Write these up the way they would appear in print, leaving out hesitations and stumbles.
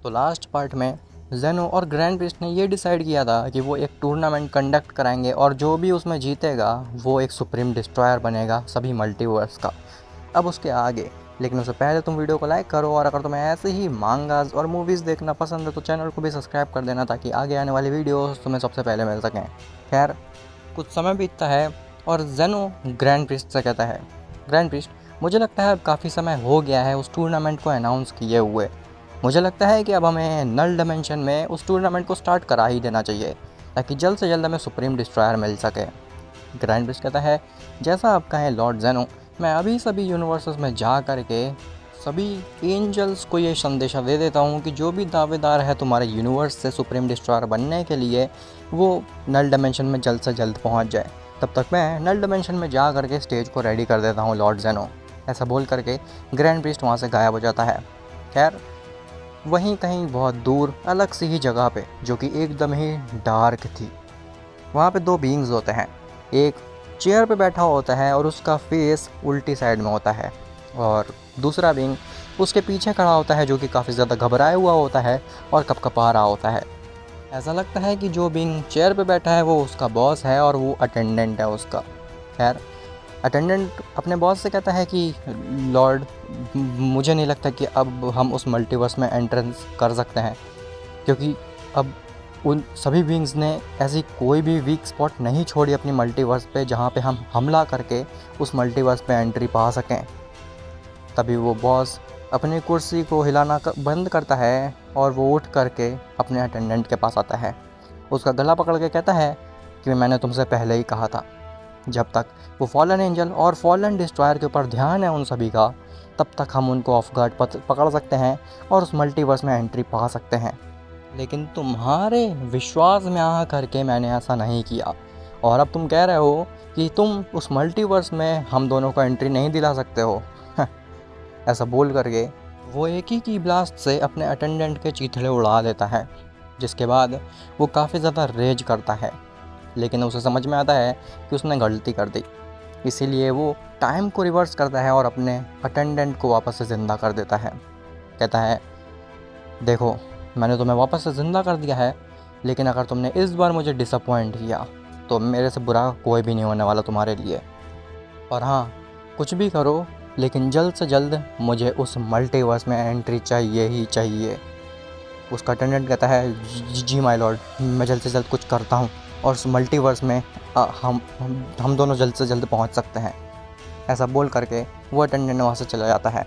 तो last part में जेनो और ग्रैंड प्रिस्ट ने ये डिसाइड किया था कि वो एक टूर्नामेंट कंडक्ट कराएंगे और जो भी उसमें जीतेगा वो एक सुप्रीम डिस्ट्रॉयर बनेगा सभी मल्टीवर्स का। अब उसके आगे, लेकिन उससे पहले तुम वीडियो को लाइक करो, और अगर तुम्हें ऐसे ही मांगास और मूवीज़ देखना पसंद है तो चैनल को भी सब्सक्राइब कर देना ताकि आगे आने वाली वीडियोस तुम्हें सबसे पहले मिल सकें। खैर, कुछ समय बीतता है और जेनो ग्रैंड प्रिस्ट से कहता है, ग्रैंड प्रिस्ट, मुझे लगता है अब काफ़ी समय हो गया है उस टूर्नामेंट को अनाउंस किए हुए। मुझे लगता है कि अब हमें नल डायमेंशन में उस टूर्नामेंट को स्टार्ट करा ही देना चाहिए ताकि जल्द से जल्द हमें सुप्रीम डिस्ट्रॉयर मिल सके। ग्रैंड प्रिस्ट कहता है, जैसा आप कहें लॉर्ड जेनो, मैं अभी सभी यूनिवर्सेस में जा कर के सभी एंजल्स को ये संदेशा दे देता हूँ कि जो भी दावेदार है तुम्हारे यूनिवर्स से सुप्रीम डिस्ट्रॉयर बनने के लिए वो नल डायमेंशन में जल्द से जल्द पहुँच जाए। तब तक मैं नल डायमेंशन में जा करके स्टेज को रेडी कर देता हूँ लॉर्ड जेनो। ऐसा बोल करके ग्रैंड प्रिस्ट वहाँ से गायब हो जाता है। खैर, वहीं कहीं बहुत दूर अलग सी ही जगह पे, जो कि एकदम ही डार्क थी, वहाँ पे दो बीइंग्स होते हैं। एक चेयर पे बैठा होता है और उसका फेस उल्टी साइड में होता है, और दूसरा बीइंग उसके पीछे खड़ा होता है जो कि काफ़ी ज़्यादा घबराया हुआ होता है और कँपकँपा रहा होता है। ऐसा लगता है कि जो बीइंग चेयर पे बैठा है वो उसका बॉस है और वो अटेंडेंट है उसका। खैर, अटेंडेंट अपने बॉस से कहता है कि लॉर्ड, मुझे नहीं लगता कि अब हम उस मल्टीवर्स में एंट्रेंस कर सकते हैं, क्योंकि अब उन सभी बीइंग्स ने ऐसी कोई भी वीक स्पॉट नहीं छोड़ी अपनी मल्टीवर्स पे जहाँ पे हम हमला करके उस मल्टीवर्स पे एंट्री पा सकें। तभी वो बॉस अपनी कुर्सी को हिलाना बंद करता है और वो उठ करके अपने अटेंडेंट के पास आता है। उसका गला पकड़ के कहता है कि मैंने तुमसे पहले ही कहा था, जब तक वो फॉलन एंजल और फॉलन डिस्ट्रॉयर के ऊपर ध्यान है उन सभी का, तब तक हम उनको ऑफ गार्ड पकड़ सकते हैं और उस मल्टीवर्स में एंट्री पा सकते हैं। लेकिन तुम्हारे विश्वास में आ करके मैंने ऐसा नहीं किया, और अब तुम कह रहे हो कि तुम उस मल्टीवर्स में हम दोनों को एंट्री नहीं दिला सकते हो। ऐसा बोल करके वो एक ही की ब्लास्ट से अपने अटेंडेंट के चीथड़े उड़ा देता है, जिसके बाद वो काफ़ी ज़्यादा रेज करता है। लेकिन उसे समझ में आता है कि उसने गलती कर दी, इसीलिए वो टाइम को रिवर्स करता है और अपने अटेंडेंट को वापस से ज़िंदा कर देता है। कहता है, देखो, मैंने तुम्हें वापस से ज़िंदा कर दिया है, लेकिन अगर तुमने इस बार मुझे डिसअपॉइंट किया तो मेरे से बुरा कोई भी नहीं होने वाला तुम्हारे लिए। और हाँ, कुछ भी करो, लेकिन जल्द से जल्द मुझे उस मल्टीवर्स में एंट्री चाहिए ही चाहिए। उसका अटेंडेंट कहता है, जी माय लॉर्ड, मैं जल्द से जल्द कुछ करता हूँ और उस मल्टीवर्स में हम दोनों जल्द से जल्द पहुँच सकते हैं। ऐसा बोल करके वो अटेंडेंट वहाँ से चला जाता है।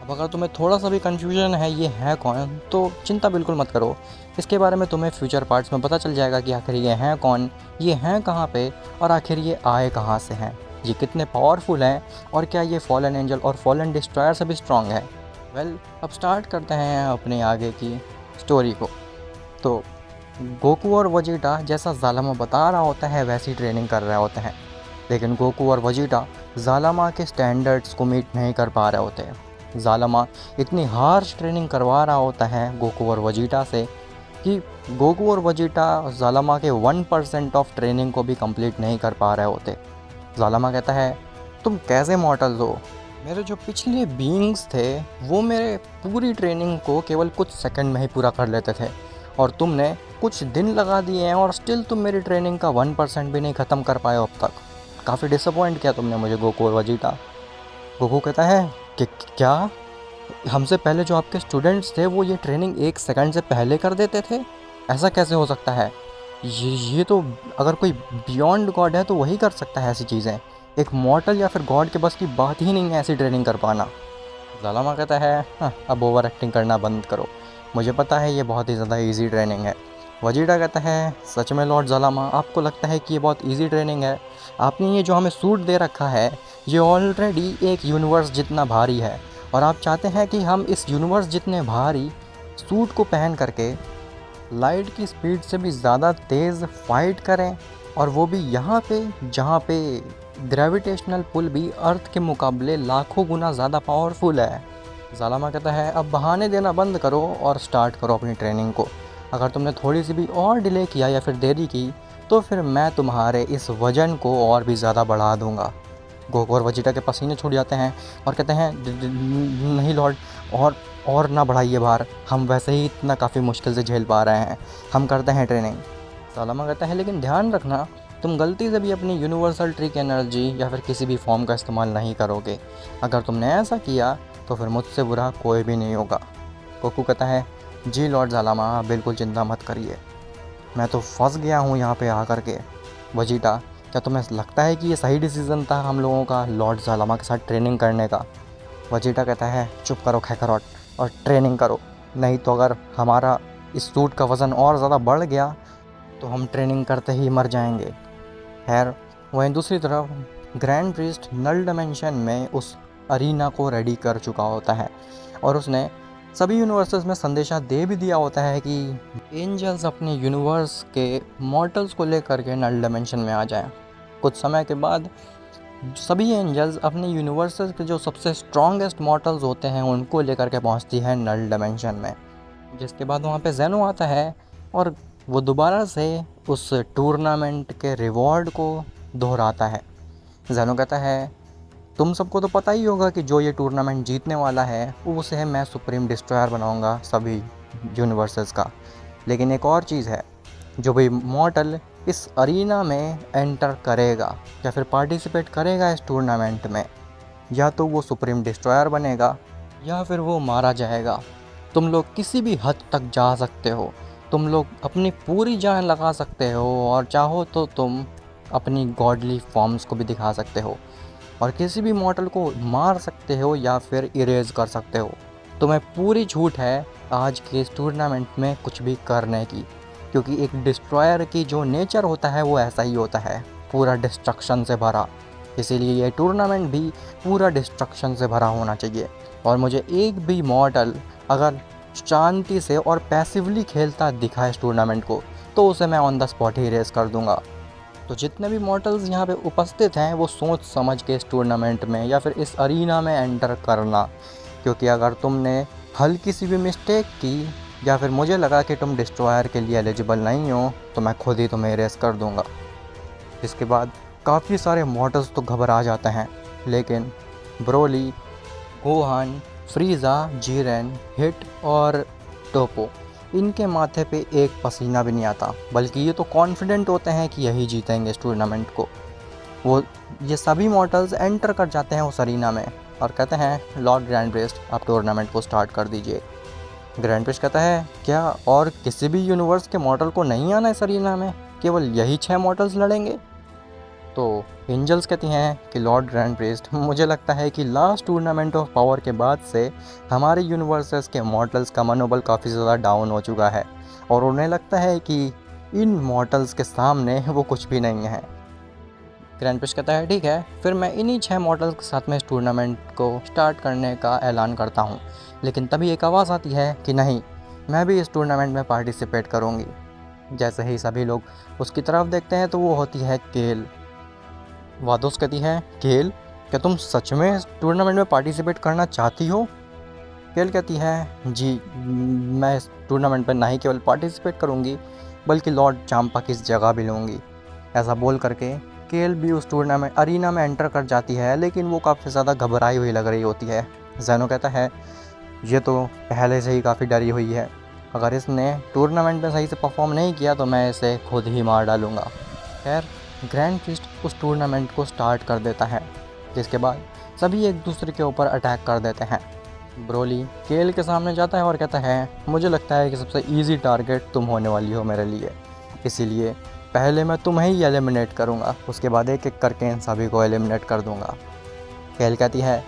अब अगर तुम्हें थोड़ा सा भी कन्फ्यूजन है ये है कौन, तो चिंता बिल्कुल मत करो, इसके बारे में तुम्हें फ्यूचर पार्ट्स में पता चल जाएगा कि आखिर ये हैं कौन, ये हैं कहाँ पे, और आखिर ये आए कहाँ से हैं, ये कितने पावरफुल हैं, और क्या ये फॉलन एंजल और फॉलन डिस्ट्रॉयर से भी स्ट्रॉन्ग है। वेल, अब स्टार्ट करते हैं अपने आगे की स्टोरी को। तो गोकू और वजीटा जैसा ज़ालामा बता रहा होता है वैसी ट्रेनिंग कर रहे होते हैं, लेकिन गोकू और वजीटा ज़ालामा के स्टैंडर्ड्स को मीट नहीं कर पा रहे होते हैं। ज़ालामा इतनी हार्श ट्रेनिंग करवा रहा होता है गोकू और वजीटा से कि गोकू और वजीटा ज़ालामा के 1% ऑफ ट्रेनिंग को भी कंप्लीट नहीं कर पा रहे होते। ज़ालामा कहता है, तुम कैसे मॉर्टल हो? मेरे जो पिछले बीइंग्स थे वो मेरे पूरी ट्रेनिंग को केवल कुछ सेकंड में ही पूरा कर लेते थे, और तुमने कुछ दिन लगा दिए हैं और स्टिल तुम मेरी ट्रेनिंग का 1% भी नहीं ख़त्म कर पाए हो अब तक। काफ़ी डिसअपॉइंट किया तुमने मुझे गोकू और वजीटा। गोकू कहता है कि क्या हमसे पहले जो आपके स्टूडेंट्स थे वो ये ट्रेनिंग 1 सेकंड से पहले कर देते थे? ऐसा कैसे हो सकता है? ये तो अगर कोई बियॉन्ड गॉड है तो वही कर सकता है ऐसी चीज़ें। एक मॉर्टल या फिर गॉड के बस की बात ही नहीं है ऐसी ट्रेनिंग कर पाना। ज़ालामा कहता है, हाँ, अब ओवर एक्टिंग करना बंद करो, मुझे पता है ये बहुत ही ज़्यादा इजी ट्रेनिंग है। वजीटा कहता है, सच में लॉर्ड ज़ालामा, आपको लगता है कि ये बहुत इजी ट्रेनिंग है? आपने ये जो हमें सूट दे रखा है ये ऑलरेडी एक यूनिवर्स जितना भारी है, और आप चाहते हैं कि हम इस यूनिवर्स जितने भारी सूट को पहन करके लाइट की स्पीड से भी ज़्यादा तेज़ फाइट करें, और वो भी यहाँ पे जहाँ पे ग्रेविटेशनल पुल भी अर्थ के मुकाबले लाखों गुना ज़्यादा पावरफुल है। ज़ालामा कहता है, अब बहाने देना बंद करो और स्टार्ट करो अपनी ट्रेनिंग को। अगर तुमने थोड़ी सी भी और डिले किया या फिर देरी की तो फिर मैं तुम्हारे इस वज़न को और भी ज़्यादा बढ़ा दूँगा। गोकू और वजीटा के पसीने छूट जाते हैं और कहते हैं, नहीं लॉर्ड, और और ना बढ़ाइए भार, हम वैसे ही इतना काफ़ी मुश्किल से झेल पा रहे हैं, हम करते हैं ट्रेनिंग। सालामा कहता है लेकिन ध्यान रखना, तुम गलती से भी अपनी यूनिवर्सल ट्रिक एनर्जी या फिर किसी भी फॉर्म का इस्तेमाल नहीं करोगे। अगर तुमने ऐसा किया तो फिर मुझसे बुरा कोई भी नहीं होगा। गोकू कहता है जी लॉर्ड सालामा, आप बिल्कुल चिंता मत करिए, मैं तो फंस गया हूँ यहाँ पे आकर के। वजीटा, क्या तुम्हें लगता है कि ये सही डिसीज़न था हम लोगों का लॉर्ड सालामा के साथ ट्रेनिंग करने का? वजीटा कहता है चुप करो खैकरॉट और ट्रेनिंग करो, नहीं तो अगर हमारा इस सूट का वज़न और ज़्यादा बढ़ गया तो हम ट्रेनिंग करते ही मर जाएंगे। खैर, वहीं दूसरी तरफ ग्रैंड प्रीस्ट नल डायमेंशन में उस अरीना को रेडी कर चुका होता है और उसने सभी यूनिवर्सेस में संदेशा दे भी दिया होता है कि एंजल्स अपने यूनिवर्स के मॉर्टल्स को लेकर के नल डायमेंशन में आ जाएं। कुछ समय के बाद सभी एंजल्स अपने यूनिवर्सेस के जो सबसे स्ट्रॉन्गेस्ट मॉर्टल्स होते हैं उनको लेकर के पहुंचती है नल डायमेंशन में। जिसके बाद वहाँ पे जेनो आता है और वो दोबारा से उस टूर्नामेंट के रिवॉर्ड को दोहराता है। जेनो कहता है तुम सबको तो पता ही होगा कि जो ये टूर्नामेंट जीतने वाला है उसे मैं सुप्रीम डिस्ट्रॉयर बनाऊंगा सभी यूनिवर्सेस का। लेकिन एक और चीज़ है, जो भी मॉर्टल इस अरीना में एंटर करेगा या फिर पार्टिसिपेट करेगा इस टूर्नामेंट में, या तो वो सुप्रीम डिस्ट्रॉयर बनेगा या फिर वो मारा जाएगा। तुम लोग किसी भी हद तक जा सकते हो, तुम लोग अपनी पूरी जान लगा सकते हो और चाहो तो तुम अपनी गॉडली फॉर्म्स को भी दिखा सकते हो और किसी भी मॉडल को मार सकते हो या फिर इरेज कर सकते हो। तुम्हें पूरी छूट है आज के इस टूर्नामेंट में कुछ भी करने की, क्योंकि एक डिस्ट्रॉयर की जो नेचर होता है वो ऐसा ही होता है, पूरा डिस्ट्रक्शन से भरा। इसीलिए ये टूर्नामेंट भी पूरा डिस्ट्रक्शन से भरा होना चाहिए और मुझे एक भी मॉडल अगर शांति से और पैसिवली खेलता दिखा इस टूर्नामेंट को तो उसे मैं ऑन द स्पॉट ही रेस कर दूंगा। तो जितने भी मॉडल्स यहाँ पे उपस्थित हैं वो सोच समझ के इस टूर्नामेंट में या फिर इस अरीना में एंटर करना, क्योंकि अगर तुमने हल्की सी भी मिस्टेक की या फिर मुझे लगा कि तुम डिस्ट्रॉयर के लिए एलिजिबल नहीं हो तो मैं खुद ही तुम्हें रेस कर दूंगा। इसके बाद काफ़ी सारे मॉडल्स तो घबरा जाते हैं, लेकिन ब्रोली, गोहान, फ्रीज़ा, जीरेन, हिट और टोपो, इनके माथे पे एक पसीना भी नहीं आता, बल्कि ये तो कॉन्फिडेंट होते हैं कि यही जीतेंगे इस टूर्नामेंट को। वो ये सभी मॉडल्स एंटर कर जाते हैं उस अरीना में और कहते हैं लॉर्ड ग्रैंड प्रिस्ट, आप टूर्नामेंट को स्टार्ट कर दीजिए। ग्रैंड प्रिस्ट कहता है क्या और किसी भी यूनिवर्स के मॉडल को नहीं आना इस अरीना में, केवल यही 6 मॉडल्स लड़ेंगे? तो एंजल्स कहती हैं कि लॉर्ड ग्रैंड प्रीस्ट, मुझे लगता है कि लास्ट टूर्नामेंट ऑफ पावर के बाद से हमारे यूनिवर्सेस के मॉडल्स का मनोबल काफ़ी ज़्यादा डाउन हो चुका है और उन्हें लगता है कि इन मॉडल्स के सामने वो कुछ भी नहीं है। ग्रैंड प्रिस्ट कहता है ठीक है, फिर मैं इन्हीं 6 मॉडल्स के साथ में इस टूर्नामेंट को स्टार्ट करने का ऐलान करता हूँ। लेकिन तभी एक आवाज़ आती है कि नहीं, मैं भी इस टूर्नामेंट में पार्टिसिपेट करूँगी। जैसे ही सभी लोग उसकी तरफ देखते हैं तो वो होती है केल। वादोस कहती है केल, क्या तुम सच में इस टूर्नामेंट में पार्टिसिपेट करना चाहती हो? केल कहती है जी, मैं इस टूर्नामेंट में ना ही केवल पार्टिसिपेट करूंगी बल्कि लॉर्ड चांपा की जगह भी लूँगी। ऐसा बोल करके केल भी उस टूर्नामेंट अरीना में एंटर कर जाती है, लेकिन वो काफ़ी ज़्यादा घबराई हुई लग रही होती है। जैनो कहता है ये तो पहले से ही काफ़ी डरी हुई है, अगर इसने टूर्नामेंट में सही से परफॉर्म नहीं किया तो मैं इसे खुद ही मार डालूँगा। खैर, ग्रैंड प्रिस्ट उस टूर्नामेंट को स्टार्ट कर देता है, जिसके बाद सभी एक दूसरे के ऊपर अटैक कर देते हैं। ब्रोली केल के सामने जाता है और कहता है मुझे लगता है कि सबसे इजी टारगेट तुम होने वाली हो मेरे लिए, इसीलिए पहले मैं तुम्हें ही एलिमिनेट करूँगा, उसके बाद एक एक करके इन सभी को एलिमिनेट कर दूँगा। केल कहती है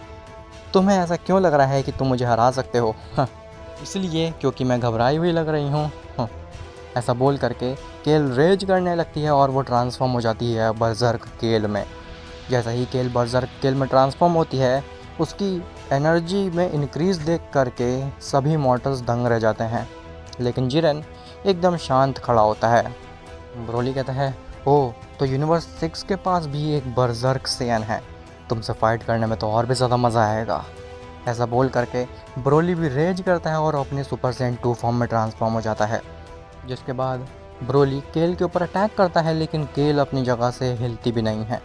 तुम्हें ऐसा क्यों लग रहा है कि तुम मुझे हरा सकते हो? इसलिए क्योंकि मैं घबराई हुई लग रही हूँ। ऐसा बोल करके केल रेज करने लगती है और वो ट्रांसफॉर्म हो जाती है बर्जर्क केल में। जैसा ही केल बर्जर्क केल में ट्रांसफॉर्म होती है, उसकी एनर्जी में इंक्रीज़ देख करके सभी मॉर्टल्स दंग रह जाते हैं, लेकिन जिरेन एकदम शांत खड़ा होता है। ब्रोली कहता है ओह, तो यूनिवर्स 6 के पास भी एक बर्जर्क सेयन है, तुमसे फाइट करने में तो और भी ज़्यादा मज़ा आएगा। ऐसा बोल करके ब्रोली भी रेज करता है और अपने सुपर सेन 2 फॉर्म में ट्रांसफॉर्म हो जाता है। जिसके बाद ब्रोली केल के ऊपर अटैक करता है, लेकिन केल अपनी जगह से हिलती भी नहीं है।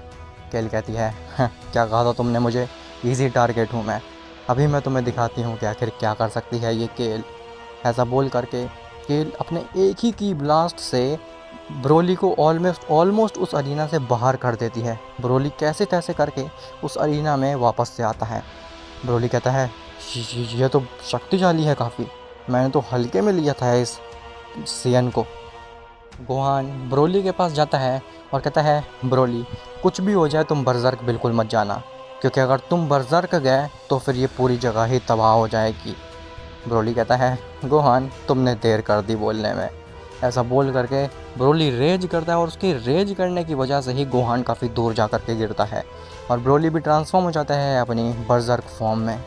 केल कहती है क्या कहा था तुमने मुझे, इजी टारगेट हूँ मैं। अभी मैं तुम्हें दिखाती हूँ कि आखिर क्या कर सकती है ये केल। ऐसा बोल करके केल अपने एक ही की ब्लास्ट से ब्रोली को ऑलमोस्ट ऑलमोस्ट उस अरीना से बाहर कर देती है। ब्रोली कैसे तैसे करके उस अरीना में वापस से आता है। ब्रोली कहता है ये तो शक्तिशाली है काफ़ी, मैंने तो हल्के में लिया था इस सीएन को। गोहान ब्रोली के पास जाता है और कहता है ब्रोली कुछ भी हो जाए तुम बर्ज़र्क बिल्कुल मत जाना, क्योंकि अगर तुम बर्ज़र्क गए तो फिर ये पूरी जगह ही तबाह हो जाएगी। ब्रोली कहता है गोहान तुमने देर कर दी बोलने में। ऐसा बोल करके ब्रोली रेज करता है और उसकी रेज करने की वजह से ही गोहान काफ़ी दूर जा कर के गिरता है और ब्रोली भी ट्रांसफॉर्म हो जाता है अपनी बर्ज़र्क फॉर्म में।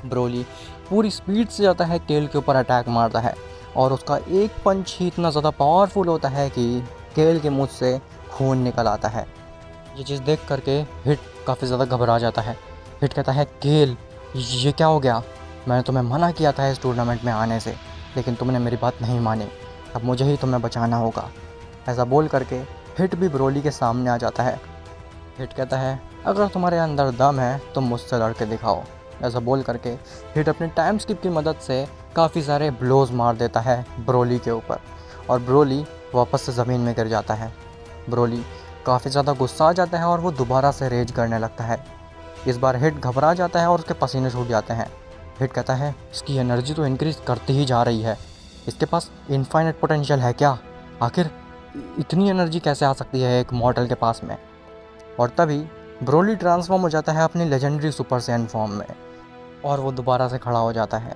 ब्रोली पूरी स्पीड से जाता है केल के ऊपर अटैक मारता है और उसका एक पंच ही इतना ज़्यादा पावरफुल होता है कि केल के मुंह से खून निकल आता है। ये चीज़ देख करके हिट काफ़ी ज़्यादा घबरा जाता है। हिट कहता है केल ये क्या हो गया, मैंने तुम्हें मना किया था इस टूर्नामेंट में आने से, लेकिन तुमने मेरी बात नहीं मानी, अब मुझे ही तुम्हें बचाना होगा। ऐसा बोल करके हिट भी ब्रोली के सामने आ जाता है। हिट कहता है अगर तुम्हारे अंदर दम है तुम मुझसे लड़ के दिखाओ। ऐसा बोल करके हिट अपने टाइम स्किप की मदद से काफ़ी सारे ब्लोज मार देता है ब्रोली के ऊपर और ब्रोली वापस से ज़मीन में गिर जाता है। ब्रोली काफ़ी ज़्यादा गुस्सा आ जाता है और वो दोबारा से रेज करने लगता है। इस बार हिट घबरा जाता है और उसके पसीने छूट जाते हैं। हिट कहता है इसकी एनर्जी तो इंक्रीज़ करती ही जा रही है, इसके पास इनफाइनाइट पोटेंशियल है क्या, आखिर इतनी एनर्जी कैसे आ सकती है एक मॉर्टल के पास में। और तभी ब्रोली ट्रांसफॉर्म हो जाता है अपनी लेजेंडरी सुपर सैयन फॉर्म में और वो दोबारा से खड़ा हो जाता है,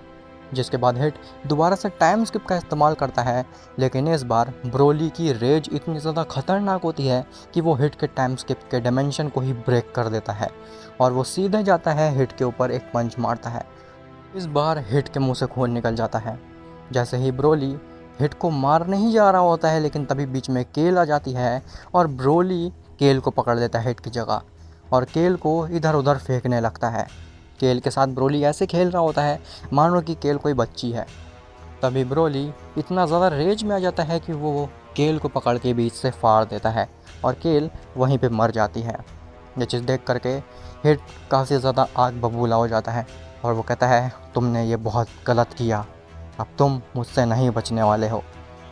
जिसके बाद हिट दोबारा से टाइम स्किप का इस्तेमाल करता है। लेकिन इस बार ब्रोली की रेज इतनी ज़्यादा खतरनाक होती है कि वो हिट के टाइम स्किप के डायमेंशन को ही ब्रेक कर देता है और वो सीधे जाता है हिट के ऊपर एक पंच मारता है। इस बार हिट के मुंह से खून निकल जाता है। जैसे ही ब्रोली हिट को मारने ही जा रहा होता है, लेकिन तभी बीच में केल आ जाती है और ब्रोली केल को पकड़ लेता है हिट की जगह और केल को इधर उधर फेंकने लगता है। केल के साथ ब्रोली ऐसे खेल रहा होता है मानो कि केल कोई बच्ची है। तभी ब्रोली इतना ज़्यादा रेज में आ जाता है कि वो केल को पकड़ के बीच से फाड़ देता है और केल वहीं पे मर जाती है। ये चीज़ देख करके हिट काफ़ी ज़्यादा आग बबूला हो जाता है और वो कहता है तुमने ये बहुत गलत किया, अब तुम मुझसे नहीं बचने वाले हो।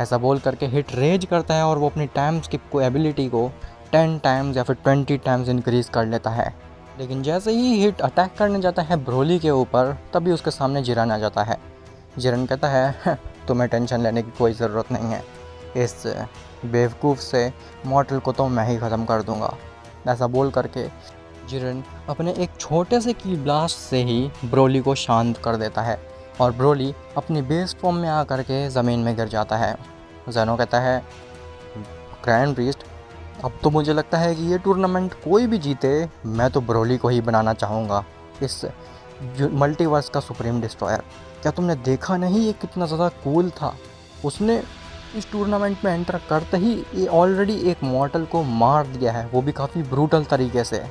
ऐसा बोल करके हिट रेज करता है और वो अपनी टाइम स्किप को एबिलिटी को 10 टाइम्स या फिर 20 टाइम्स इंक्रीज़ कर लेता है। लेकिन जैसे ही हिट अटैक करने जाता है ब्रोली के ऊपर, तभी उसके सामने जिरन आ जाता है। जिरन कहता है तुम्हें टेंशन लेने की कोई ज़रूरत नहीं है, इस बेवकूफ़ से मॉर्टल को तो मैं ही ख़त्म कर दूंगा। ऐसा बोल करके जिरन अपने एक छोटे से की ब्लास्ट से ही ब्रोली को शांत कर देता है और ब्रोली अपनी बेस फॉर्म में आकर के ज़मीन में गिर जाता है। ज़ेनो कहता है ग्रैंड प्रीस्ट अब तो मुझे लगता है कि ये टूर्नामेंट कोई भी जीते मैं तो ब्रोली को ही बनाना चाहूँगा, इस मल्टीवर्स का सुप्रीम डिस्ट्रॉयर। क्या तुमने देखा नहीं ये कितना ज़्यादा कूल था, उसने इस टूर्नामेंट में एंटर करते ही ये ऑलरेडी एक मॉर्टल को मार दिया है, वो भी काफ़ी ब्रूटल तरीके से।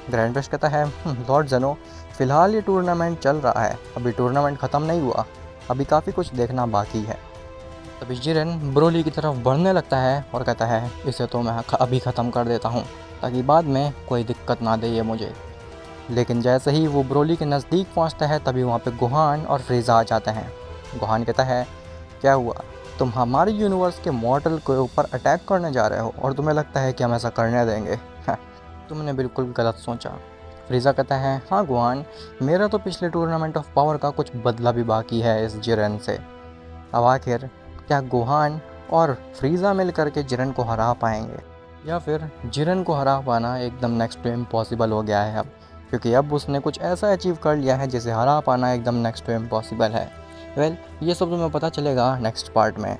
ग्रैंड प्रीस्ट कहता है लॉर्ड ज़ेनो फ़िलहाल ये टूर्नामेंट चल रहा है, अभी टूर्नामेंट ख़त्म नहीं हुआ, अभी काफ़ी कुछ देखना बाकी है। तभी जिरन ब्रोली की तरफ बढ़ने लगता है और कहता है इसे तो मैं अभी ख़त्म कर देता हूँ ताकि बाद में कोई दिक्कत ना दे ये मुझे। लेकिन जैसे ही वो ब्रोली के नज़दीक पहुँचता है तभी वहाँ पे गोहान और फ्रीज़ा आ जाते हैं। गोहान कहता है क्या हुआ, तुम हमारे यूनिवर्स के मॉर्टल के ऊपर अटैक करने जा रहे हो और तुम्हें लगता है कि हम ऐसा करने देंगे? तुमने बिल्कुल गलत सोचा। फ्रीज़ा कहता है हाँ गोहान, मेरा तो पिछले टूर्नामेंट ऑफ पावर का कुछ बदला भी बाकी है इस जिरन से। अब आखिर क्या गोहान और फ्रीज़ा मिल करके जिरन को हरा पाएंगे या फिर जिरन को हरा पाना एकदम नेक्स्ट टू इम्पॉसिबल हो गया है अब, क्योंकि अब उसने कुछ ऐसा अचीव कर लिया है जिसे हरा पाना एकदम नेक्स्ट टू इम्पॉसिबल है। वेल ये सब तुम्हें पता चलेगा नेक्स्ट पार्ट में।